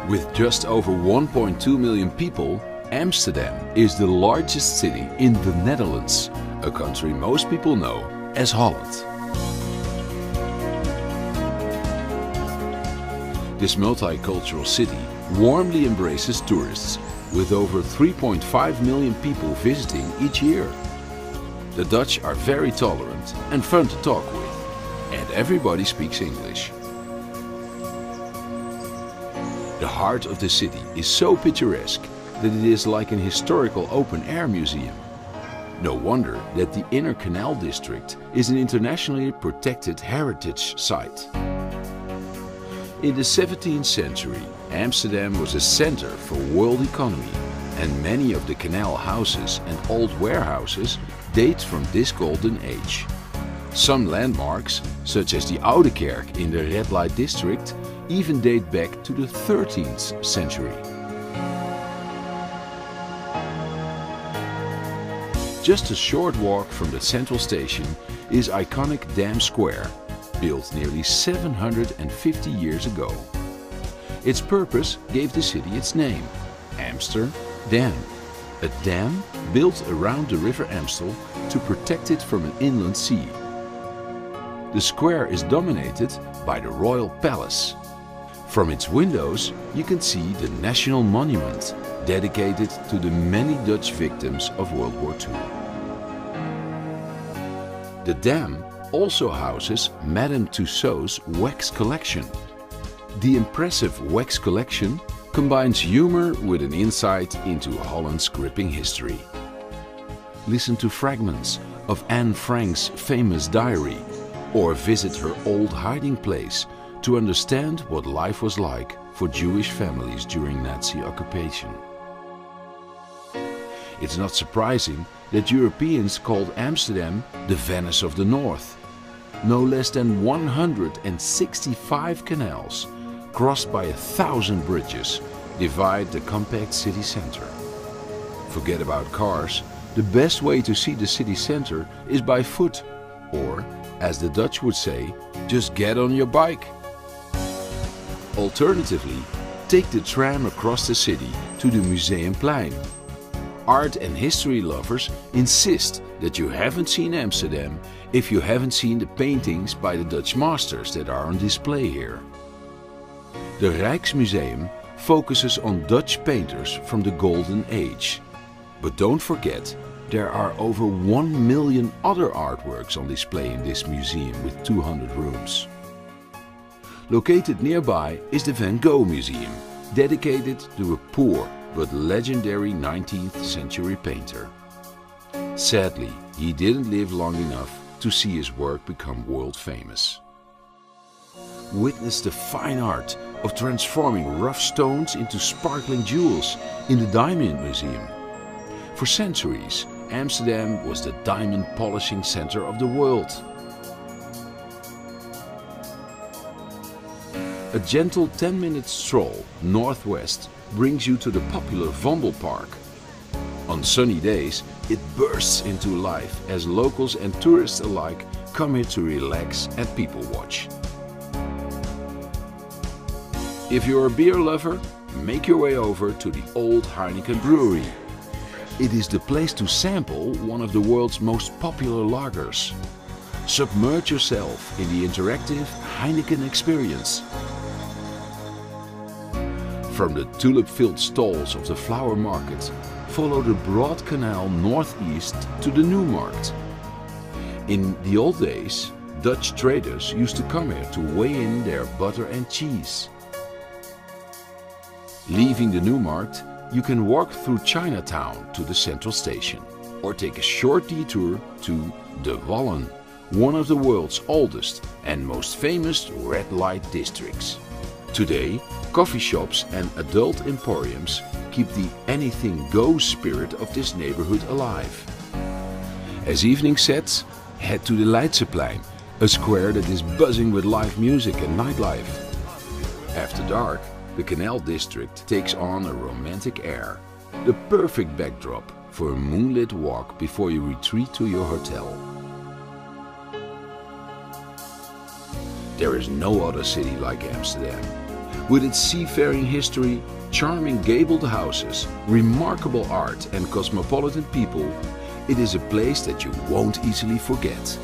With just over 1.2 million people, Amsterdam is the largest city in the Netherlands, a country most people know as Holland. This multicultural city warmly embraces tourists, with over 3.5 million people visiting each year. The Dutch are very tolerant and fun to talk with, and everybody speaks English. The heart of the city is so picturesque that it is like an historical open-air museum. No wonder that the inner canal district is an internationally protected heritage site. In the 17th century, Amsterdam was a center for world economy, and many of the canal houses and old warehouses date from this golden age. Some landmarks, such as the Oude Kerk in the red light district, even date back to the 13th century. Just a short walk from the central station is iconic Dam Square, built nearly 750 years ago. Its purpose gave the city its name, Amsterdam, a dam built around the river Amstel to protect it from an inland sea. The square is dominated by the Royal Palace. From its windows you can see the National Monument, dedicated to the many Dutch victims of World War II. The dam also houses Madame Tussauds' wax collection. The impressive wax collection combines humor with an insight into Holland's gripping history. Listen to fragments of Anne Frank's famous diary, or visit her old hiding place to understand what life was like for Jewish families during Nazi occupation. It's not surprising that Europeans called Amsterdam the Venice of the North. No less than 165 canals, crossed by 1,000 bridges, divide the compact city center. Forget about cars, the best way to see the city center is by foot, or, as the Dutch would say, just get on your bike. Alternatively, take the tram across the city to the Museumplein. Art and history lovers insist that you haven't seen Amsterdam if you haven't seen the paintings by the Dutch masters that are on display here. The Rijksmuseum focuses on Dutch painters from the Golden Age. But don't forget, there are over 1 million other artworks on display in this museum with 200 rooms. Located nearby is the Van Gogh Museum, dedicated to a poor but legendary 19th century painter. Sadly, he didn't live long enough to see his work become world famous. Witness the fine art of transforming rough stones into sparkling jewels in the Diamond Museum. For centuries, Amsterdam was the diamond polishing center of the world. A gentle 10-minute stroll northwest brings you to the popular Wandelpark. On sunny days, it bursts into life as locals and tourists alike come here to relax and people watch. If you're a beer lover, make your way over to the Old Heineken Brewery. It is the place to sample one of the world's most popular lagers. Submerge yourself in the interactive Heineken experience. From the tulip-filled stalls of the flower market, follow the broad canal northeast to the Nieuwmarkt. In the old days, Dutch traders used to come here to weigh in their butter and cheese. Leaving the Nieuwmarkt, you can walk through Chinatown to the central station, or take a short detour to De Wallen, one of the world's oldest and most famous red light districts. Today, coffee shops and adult emporiums keep the anything goes spirit of this neighborhood alive. As evening sets, head to the Leidseplein, a square that is buzzing with live music and nightlife. After dark, the Canal District takes on a romantic air, the perfect backdrop for a moonlit walk before you retreat to your hotel. There is no other city like Amsterdam. With its seafaring history, charming gabled houses, remarkable art and cosmopolitan people, it is a place that you won't easily forget.